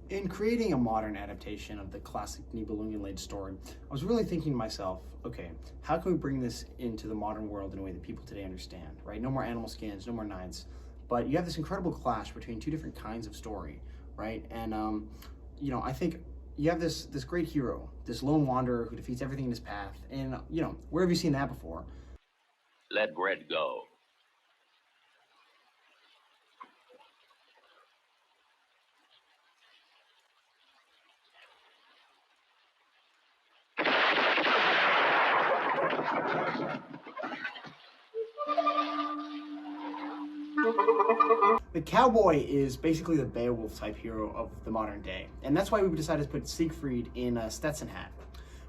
In creating a modern adaptation of the classic Nibelungenleid story, I was really thinking to myself, okay, how can we bring this into the modern world in a way that people today understand, right? No more animal skins, no more knights, but you have this incredible clash between two different kinds of story, right? And, I think you have this great hero, this lone wanderer who defeats everything in his path, and, where have you seen that before? Let Red go. The cowboy is basically the Beowulf type hero of the modern day, and that's why we decided to put Siegfried in a Stetson hat.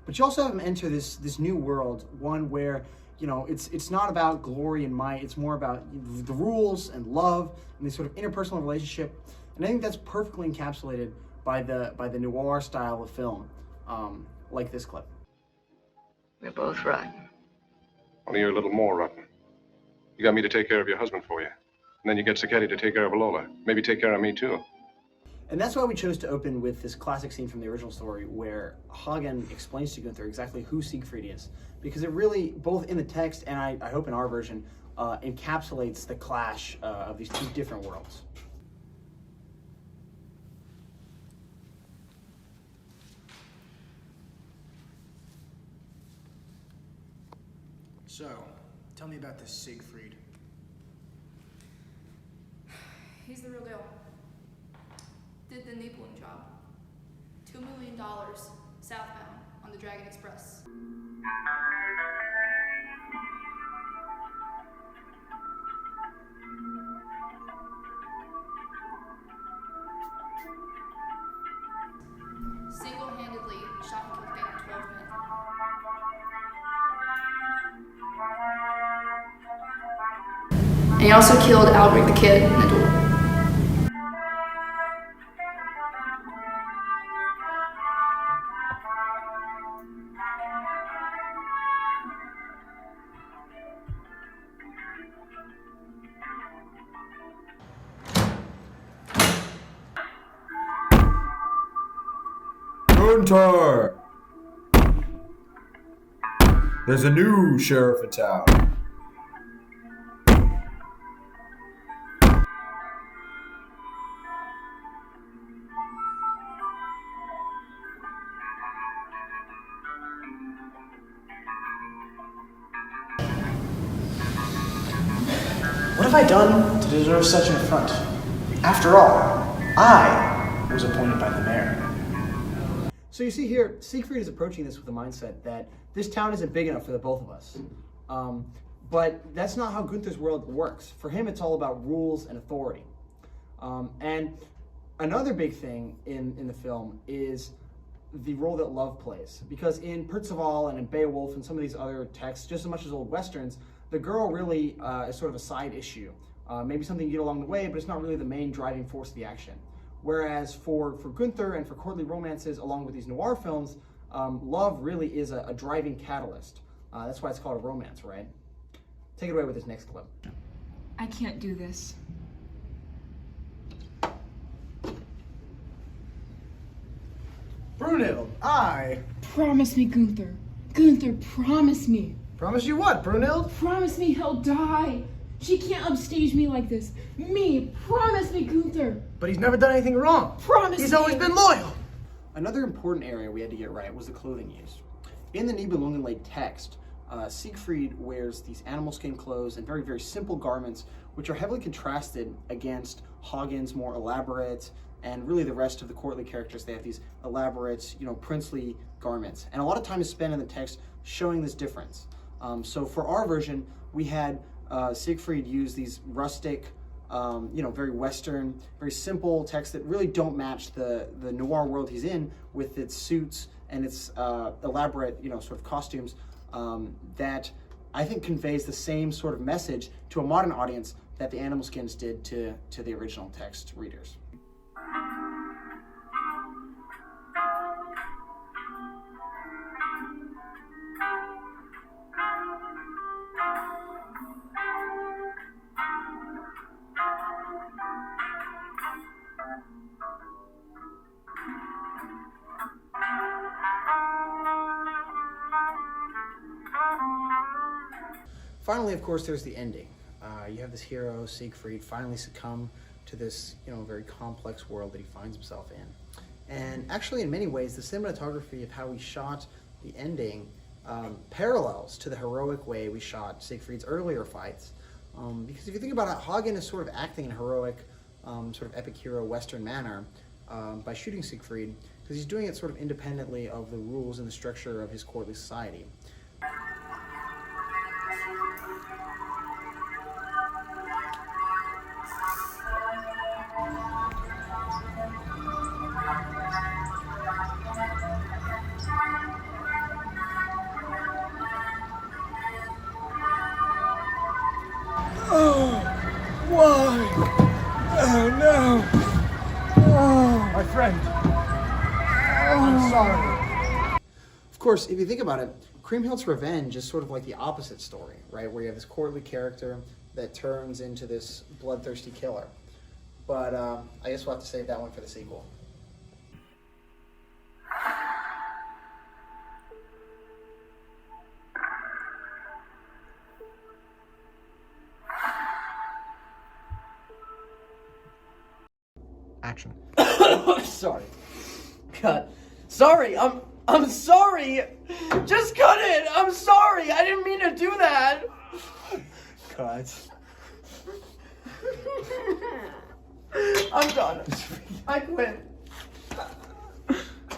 But you also have him enter this new world, one where it's not about glory and might. It's more about the rules and love and this sort of interpersonal relationship. And I think that's perfectly encapsulated by the noir style of film, like this clip. We're both rotten. Only you're a little more rotten. You got me to take care of your husband for you. And then you get Sacchetti to take care of Lola. Maybe take care of me, too. And that's why we chose to open with this classic scene from the original story where Hagen explains to Gunther exactly who Siegfried is. Because it really, both in the text and I hope in our version, encapsulates the clash of these two different worlds. So, tell me about this Siegfried. He's the real deal. Did the Nibelung job. $2 million southbound on the Dragon Express. Single-handedly shot and killed a gang of 12 men. And he also killed Albrecht the Kid in a duel. Gunther! There's a new sheriff in town. What have I done to deserve such an affront? After all, I was appointed by the mayor. So you see here, Siegfried is approaching this with the mindset that this town isn't big enough for the both of us. But that's not how Gunther's world works. For him, it's all about rules and authority. And another big thing in the film is the role that love plays. Because in Percival and in Beowulf and some of these other texts, just as much as old Westerns, the girl really is sort of a side issue. Maybe something you get along the way, but it's not really the main driving force of the action. Whereas for Gunther and for courtly romances, along with these noir films, love really is a driving catalyst. That's why it's called a romance, right? Take it away with this next clip. I can't do this. Brunhild, I Promise me, Gunther. Gunther, promise me. promise you what, Brunhild? Promise me he'll die. She can't upstage me like this. Me, promise me, Gunther. But he's never done anything wrong. Promise He's me. always been loyal. Another important area we had to get right was the clothing used. In the Nibelungenleid text, Siegfried wears these animal skin clothes and very, very simple garments, which are heavily contrasted against Hagen's more elaborate, and really the rest of the courtly characters, they have these elaborate, princely garments. And a lot of time is spent in the text showing this difference. So for our version, we had Siegfried use these rustic, very Western, very simple texts that really don't match the noir world he's in with its suits and its elaborate, sort of costumes that I think conveys the same sort of message to a modern audience that the animal skins did to the original text readers. Finally, of course, there's the ending. You have this hero, Siegfried, finally succumb to this, very complex world that he finds himself in. And actually, in many ways, the cinematography of how we shot the ending parallels to the heroic way we shot Siegfried's earlier fights. Because if you think about it, Hagen is sort of acting in a heroic, sort of epic hero Western manner by shooting Siegfried, because he's doing it sort of independently of the rules and the structure of his courtly society. Why? Oh no! My friend, I'm sorry. Of course, if you think about it, Kriemhild's revenge is sort of like the opposite story, right? Where you have this courtly character that turns into this bloodthirsty killer. But I guess we'll have to save that one for the sequel. Action. Sorry. Cut. Sorry, I'm sorry. Just cut it. I'm sorry. I didn't mean to do that. Cut. I'm done. I quit.